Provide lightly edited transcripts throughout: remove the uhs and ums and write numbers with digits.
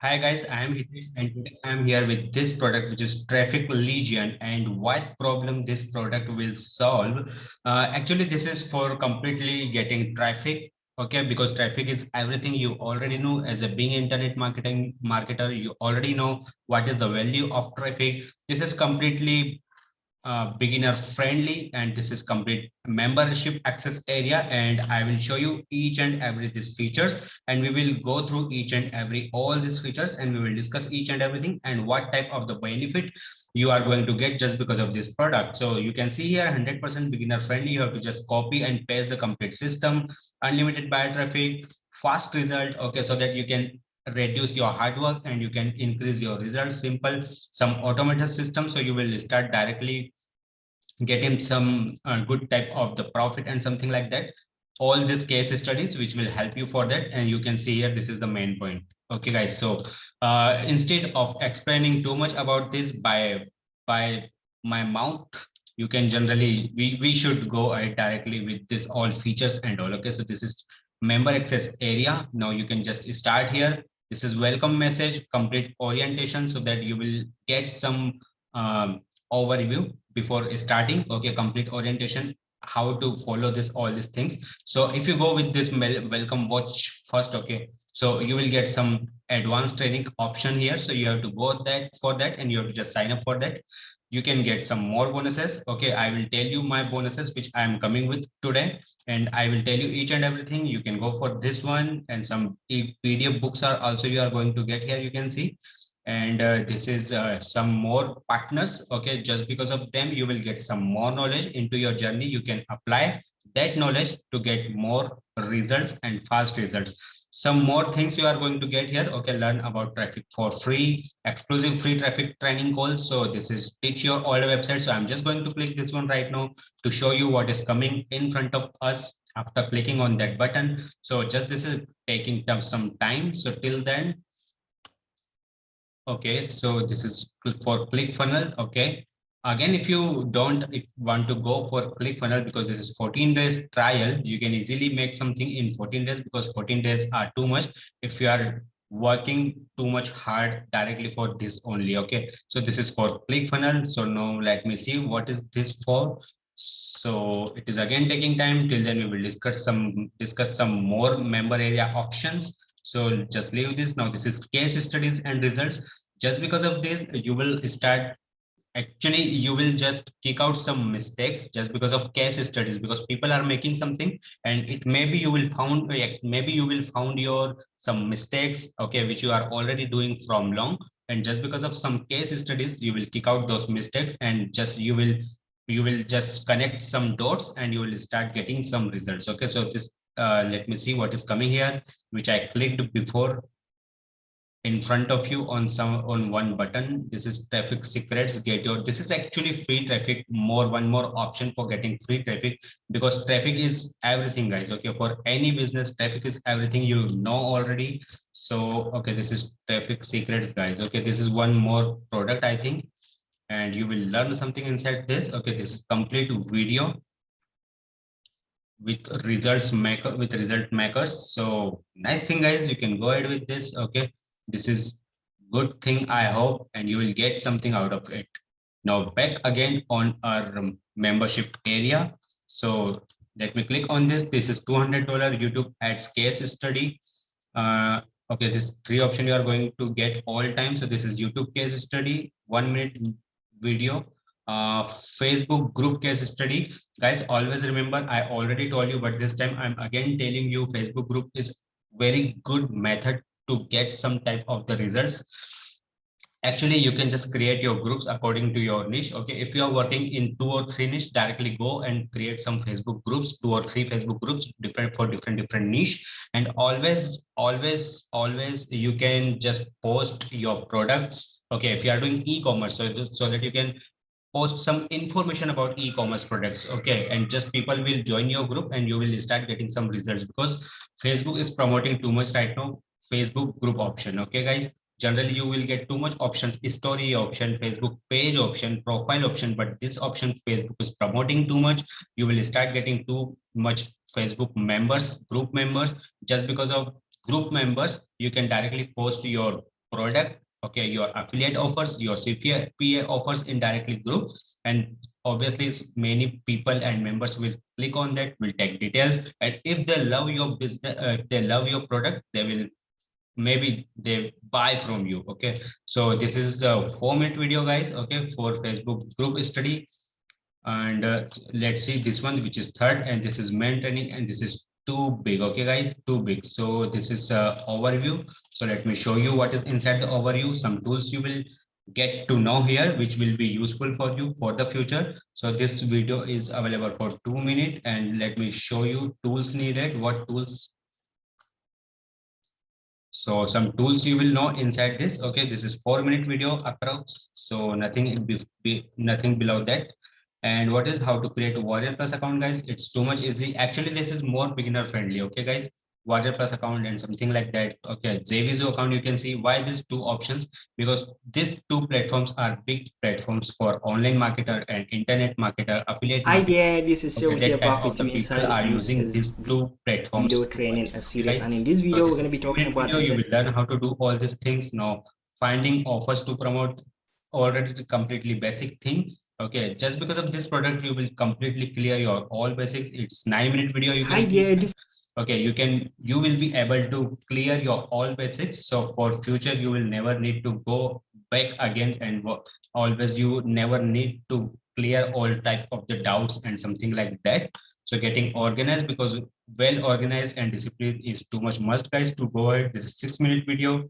Hi guys, I am Hitesh and today I am here with this product which is Traffic Legion and what problem this product will solve. Actually, this is for completely getting traffic. Okay, because traffic is everything you already know as a being internet marketing marketer, you already know what is the value of traffic. This is completely beginner friendly and this is complete membership access area, and I will show you each and every these features, and we will go through each and every all these features, and we will discuss each and everything and what type of the benefit you are going to get just because of this product. So you can see here 100% beginner friendly. You have to just copy and paste the complete system, unlimited buyer traffic, fast result, okay, so that you can reduce your hard work and you can increase your results. Simple, some automated system, so you will start directly getting some good type of the profit and something like that. All these case studies which will help you for that, and you can see here this is the main point. Okay guys, so instead of explaining too much about this by my mouth, you can generally we should go ahead directly with this all features and all. Okay, so this is member access area. Now you can just start here. This is welcome message, complete orientation, so that you will get some overview before starting. Okay, complete orientation, how to follow this all these things. So if you go with this welcome watch first, okay, so you will get some advanced training option here, so you have to go that for that and you have to just sign up for that. You can get some more bonuses. Okay, I will tell you my bonuses which I am coming with today, and I will tell you each and everything. You can go for this one, and some PDF books are also you are going to get here, you can see. And this is some more partners. Okay, just because of them you will get some more knowledge into your journey. You can apply that knowledge to get more results and fast results. Some more things you are going to get here. Okay, learn about traffic for free, exclusive free traffic training calls. So this is teach your all website. So I'm just going to click this one right now to show you what is coming in front of us after clicking on that button. So just this is taking some time, so till then. Okay, so this is for ClickFunnels. Okay. Again, if you don't if want to go for ClickFunnels, because this is 14 days trial, you can easily make something in 14 days, because 14 days are too much if you are working too much hard directly for this only. Okay, so this is for ClickFunnels. So now let me see what is this for. So it is again taking time. Till then we will discuss some more member area options. So just leave this. Now this is case studies and results. Just because of this, you will start, actually you will just kick out some mistakes just because of case studies, because people are making something and it maybe you will found, maybe you will found your some mistakes, okay, which you are already doing from long, and just because of some case studies you will kick out those mistakes, and just you will just connect some dots and you will start getting some results. Okay, so this let me see what is coming here, which I clicked before in front of you on some on one button. This is traffic secrets, get your, this is actually free traffic, more one more option for getting free traffic, because traffic is everything guys. Okay, for any business traffic is everything, you know already. So okay, this is traffic secrets guys. Okay, this is one more product I think, and you will learn something inside this. Okay, this is complete video with results maker, with result makers. So nice thing guys, you can go ahead with this. Okay, this is good thing I hope, and you will get something out of it. Now back again on our membership area. So let me click on this. This is $200 YouTube ads case study. uh, okay, this three option you are going to get all time. So this is YouTube case study, 1 minute video, Facebook group case study. Guys, always remember, I already told you, but this time I'm again telling you, Facebook group is very good method to get some type of the results. Actually, you can just create your groups according to your niche. Okay, if you are working in 2 or 3 niche, directly go and create some Facebook groups, 2 or 3 Facebook groups different for different niche. And always you can just post your products. Okay, if you are doing e-commerce, so that you can post some information about e-commerce products. Okay, and just people will join your group and you will start getting some results, because Facebook is promoting too much right now. Facebook group option, okay guys, generally you will get too much options, story option, Facebook page option, profile option, but this option Facebook is promoting too much. You will start getting too much Facebook members, group members. Just because of group members, you can directly post your product, okay, your affiliate offers, your CPA offers in directly group, and obviously many people and members will click on that, will take details, and if they love your business, if they love your product, they will maybe they buy from you. Okay, so this is the 4-minute video, guys, okay, for Facebook group study. And let's see this one, which is third, and this is maintaining, and this is too big. Okay, guys, too big. So this is overview. So let me show you what is inside the overview, some tools you will get to know here, which will be useful for you for the future. So this video is available for 2 minutes, and let me show you tools needed, what tools. So some tools you will know inside this. Okay, this is 4-minute video approx. So nothing below that. And what is how to create a Warrior Plus account, guys? It's too much easy. Actually, this is more beginner friendly. Okay, guys, Warrior Plus account and something like that. Okay, JVZoo account. You can see why these two options, because these two platforms are big platforms for online marketer and internet marketer, affiliate Hi marketer. there, this is Joe Okay, here that type back of with the you people inside are this using these two platforms video too training much. Okay, series, guys. and in this video Okay, we're so going to be talking in about video you the will learn how to do all these things. Now, finding offers to promote, already the completely basic thing. Okay, just because of this product, you will completely clear your all basics. It's 9-minute video. You can hi see. there this Okay, you will be able to clear your all basics. So for future, you will never need to go back again and work. Always you never need to clear all type of the doubts and something like that. So getting organized, because well organized and discipline is too much must, guys, to go ahead. This is 6-minute video.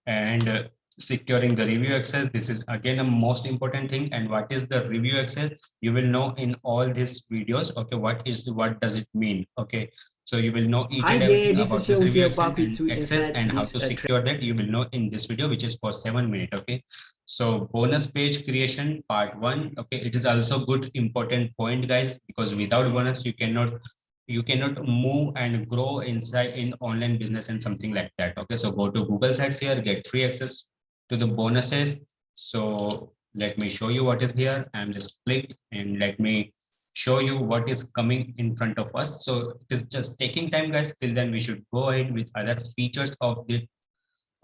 And securing the review access, this is again a most important thing. And what is the review access, you will know in all these videos. Okay, what does it mean? Okay, so you will know each hi and there everything this is about this Joe review here access back with you inside and how this to secure that, you will know in this video, which is for 7 minutes. Okay, so bonus page creation part 1. Okay, it is also good important point, guys, because without bonus you cannot move and grow inside in online business and something like that. Okay, so go to Google Sites here, get free access to the bonuses. So let me show you what is here. I'm just clicked, and let me show you what is coming in front of us. So it is just taking time, guys. Till then we should go ahead with other features of the.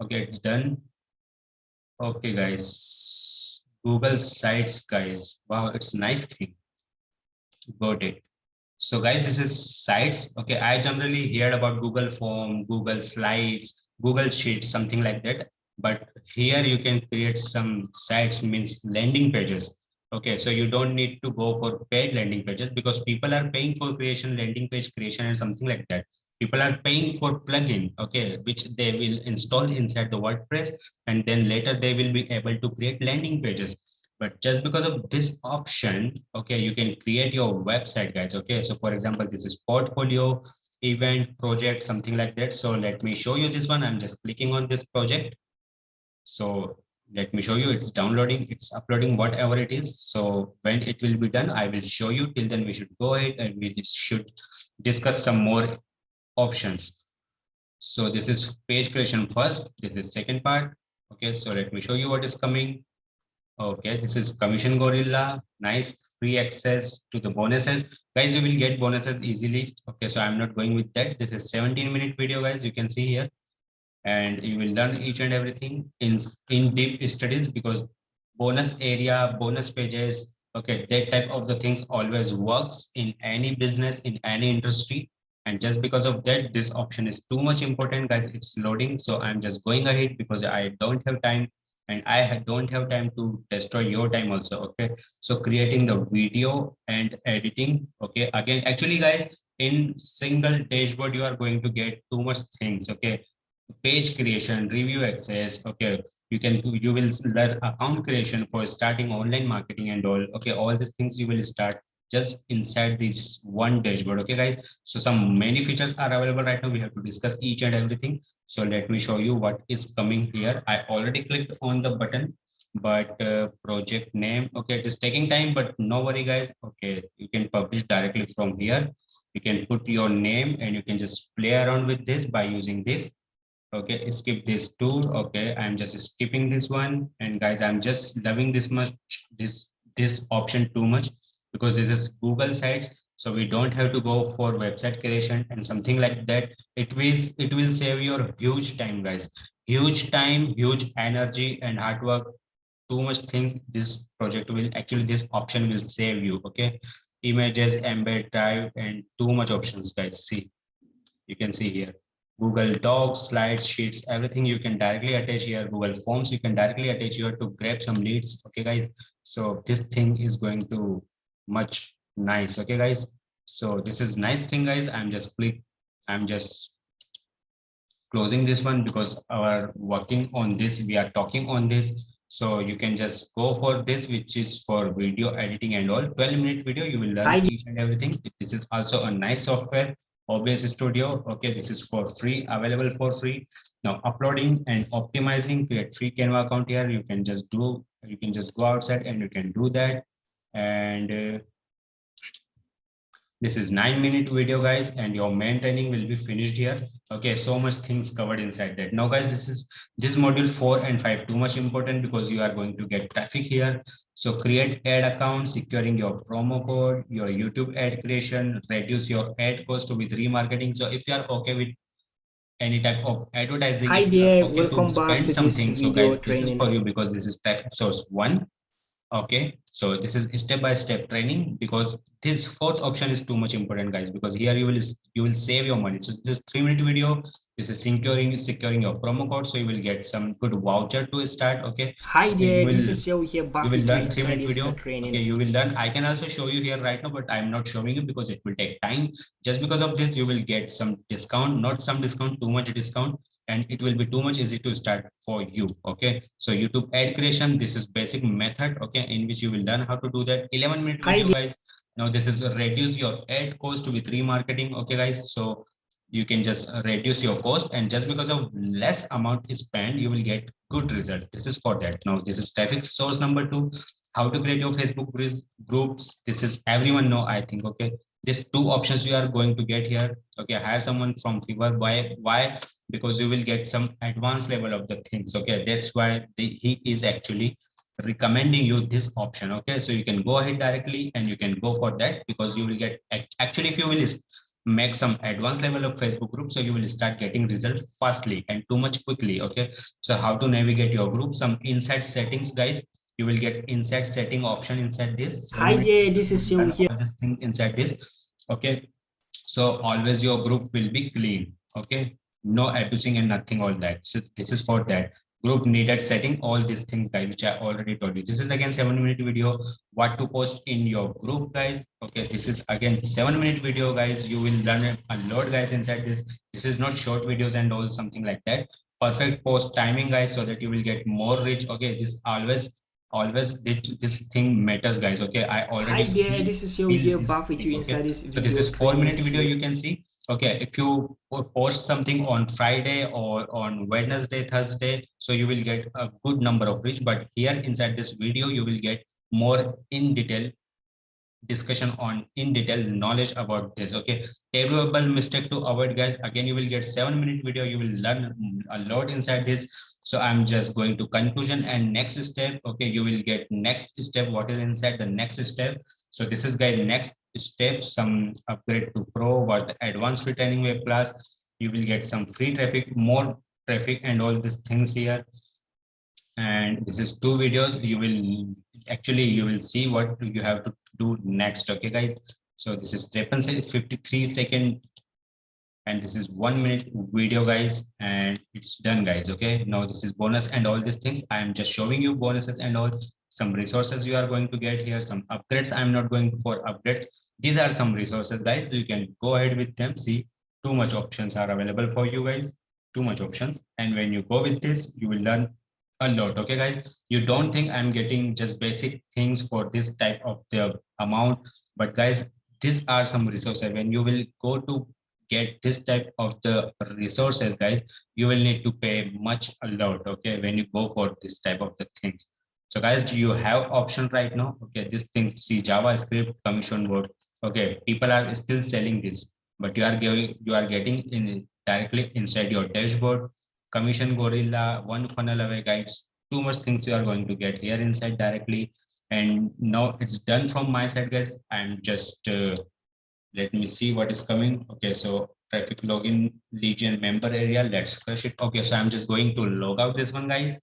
Okay, it's done. Okay, guys, Google Sites, guys, wow, it's nice thing. Got it. So guys, this is sites. Okay, I generally heard about Google Form, Google Slides, Google Sheets, something like that. But here you can create some sites, means landing pages. Okay, so you don't need to go for paid landing pages, because people are paying for creation, landing page creation, and something like that. People are paying for plugin, okay, which they will install inside the WordPress, and then later they will be able to create landing pages. But just because of this option, okay, you can create your website, guys. Okay, so for example, this is portfolio, event, project, something like that. So let me show you this one. I'm just clicking on this project. So let me show you, it's downloading, it's uploading, whatever it is. So when it will be done, I will show you. Till then we should go ahead and we should discuss some more options. So this is page creation first, this is second part. Okay, so let me show you what is coming. Okay, this is Commission Gorilla. Nice free access to the bonuses. Guys, you will get bonuses easily. Okay, so I'm not going with that. This is 17-minute video, guys. You can see here. And you will learn each and everything in deep studies, because bonus area, bonus pages, okay, that type of the things always works in any business, in any industry. And just because of that, this option is too much important, guys. It's loading, so I'm just going ahead because I don't have time, and don't have time to destroy your time also. Okay, so creating the video and editing. Okay, again, actually, guys, in single dashboard you are going to get too much things. Okay, page creation, review access. Okay, you will learn account creation for starting online marketing and all. Okay, all these things you will start just inside this one dashboard. Okay, guys, so some many features are available right now. We have to discuss each and everything. So let me show you what is coming here. I already clicked on the button, but project name, okay, it is taking time, but no worry, guys. Okay, you can publish directly from here. You can put your name and you can just play around with this by using this. Okay, skip this tool. Okay, I'm just skipping this one. And guys, I'm just loving this much, this option too much, because this is Google Sites. So we don't have to go for website creation and something like that. It will save your huge time, guys. huge time, huge energy and hard work, too much things. This project will actually, this option will save you. Okay, images, embed, drive, and too much options, guys. See, you can see here Google Docs, slides, sheets, everything you can directly attach here. Google Forms you can directly attach here to grab some leads. Okay, guys. So this thing is going to much nice. Okay, guys. So this is nice thing, guys. I'm just closing this one because our working on this, we are talking on this. So you can just go for this, which is for video editing and all. 12-minute video, you will learn Hi, each and everything. This is also a nice software, OBS Studio. Okay, this is for free, available for free. Now uploading and optimizing, create free Canva account here. You can just go outside and you can do that. And this is 9-minute video, guys, and your main training will be finished here. Okay, so much things covered inside that. Now, guys, this module 4 and 5 too much important because you are going to get traffic here. So create ad account, securing your promo code, your YouTube ad creation, reduce your ad cost with remarketing. So if you are okay with any type of advertising, hi if you are there, okay to welcome back spend to this something, so video guys, this is training. for you because this is traffic source 1. Okay, so this is step-by-step training because this fourth option is too much important, guys, because here you will save your money. So this 3-minute video, this is securing your promo code, so you will get some good voucher to start. Okay, Hi okay, there, this is Joe here you back will with you learn inside 3-minute this video. Okay, training. you will learn. I can also show you here right now, but I'm not showing you because it will take time. Just because of this, you will get some discount, not some discount, too much discount, and it will be too much easy to start for you. Okay, so YouTube ad creation, this is basic method, okay, in which you will learn how to do that. 11-minute Hi video, there. guys. Now this is reduce your ad cost with remarketing. Okay, guys, so you can just reduce your cost, and just because of less amount is spent, you will get good results. This is for that. Now this is traffic source number 2, how to create your Facebook groups. This is everyone know, I think. Okay, these two options you are going to get here. Okay, hire someone from Fiverr. Why? Because you will get some advanced level of the things. Okay, that's why he is actually recommending you this option. Okay, so you can go ahead directly and you can go for that because you will get, actually, if you will make some advanced level of Facebook group, so you will start getting results fastly and too much quickly. Okay, so how to navigate your group, some inside settings, guys. You will get inside setting option inside this Hi 7 minutes. there, this You is will Joe learn here. all these things inside this. Okay, so always your group will be clean. Okay, no abusing and nothing, all that. So this is for that. Group needed setting, all these things, guys, which I already told you. This is again 7-minute video, what to post in your group, guys. Okay, this is again 7-minute video, guys. You will learn a lot, guys, inside this. This is not short videos and all, something like that. Perfect post timing, guys, so that you will get more reach. Okay, this always this thing matters, guys. Okay, I already Hi there, feel this is Joe feel here this back with thing. you Okay, inside this so this video is 4-minute training. video, you can see. Okay, if you post something on Friday or on Wednesday, Thursday, so you will get a good number of reach. But here inside this video, you will get more in detail discussion on in detail knowledge about this. Okay, terrible mistake to avoid, guys. Again, you will get 7-minute video, you will learn a lot inside this. So I'm just going to conclusion and next step. Okay, you will get next step, what is inside the next step. So this is, guys, next step, some upgrade to pro, what the advanced free training web class. You will get some free traffic, more traffic and all these things here. And this is 2 videos. You will actually, you will see what you have to do next. Okay, guys, so this is step and say 53-second, and this is 1-minute video, guys, and it's done, guys. Okay, now this is bonus and all these things. I am just showing you bonuses and all, some resources you are going to get here, some upgrades. I'm not going for upgrades. These are some resources, guys. You can go ahead with them. See, too much options are available for you, guys, too much options. And when you go with this, you will learn a lot. Okay, guys, you don't think I'm getting just basic things for this type of the amount, but guys, these are some resources. When you will go to get this type of the resources, guys, you will need to pay much a lot. Okay, when you go for this type of the things. So guys, you have option right now. Okay, this things, see, JavaScript commission board. Okay, people are still selling this, but you are getting in directly inside your dashboard. Commission Gorilla, one funnel away, guides, too much things you are going to get here inside directly. And now it's done from my side, guys. I'm just let me see what is coming. Okay, so traffic login legion member area. Let's crush it. Okay, so I'm just going to log out this one, guys.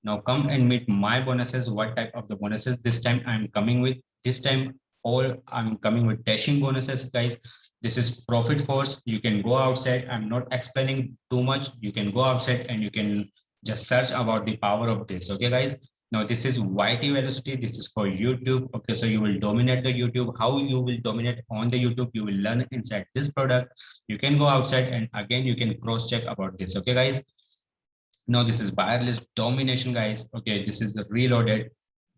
Now come and meet my bonuses. What type of the bonuses this time I'm coming with? This time all I'm coming with dashing bonuses, guys. This is profit force. You can go outside. I'm not explaining too much. You can go outside and you can just search about the power of this. Okay, guys. Now this is YT velocity. This is for YouTube. Okay, so you will dominate the YouTube. How you will dominate on the YouTube, you will learn inside this product. You can go outside and again you can cross check about this. Okay, guys. Now this is buyer list domination, guys. Okay, this is the reloaded.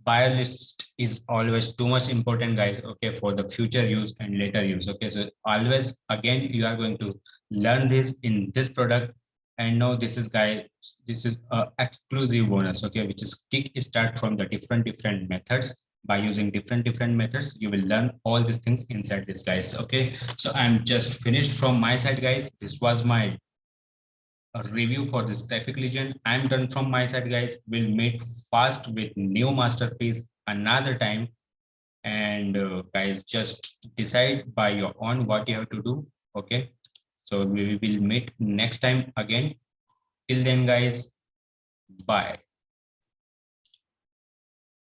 Buyer list is always too much important, guys. Okay, for the future use and later use. Okay, so always again you are going to learn this in this product. And now this is, guys, this is a exclusive bonus. Okay, which is kick start from the different methods. By using different methods, you will learn all these things inside this, guys. Okay, so I'm just finished from my side, guys. This was my a review for this traffic legion. I'm done from my side, guys. We'll meet fast with new masterpiece another time. And guys, just decide by your own what you have to do. Okay. So we will meet next time again. Till then, guys, bye.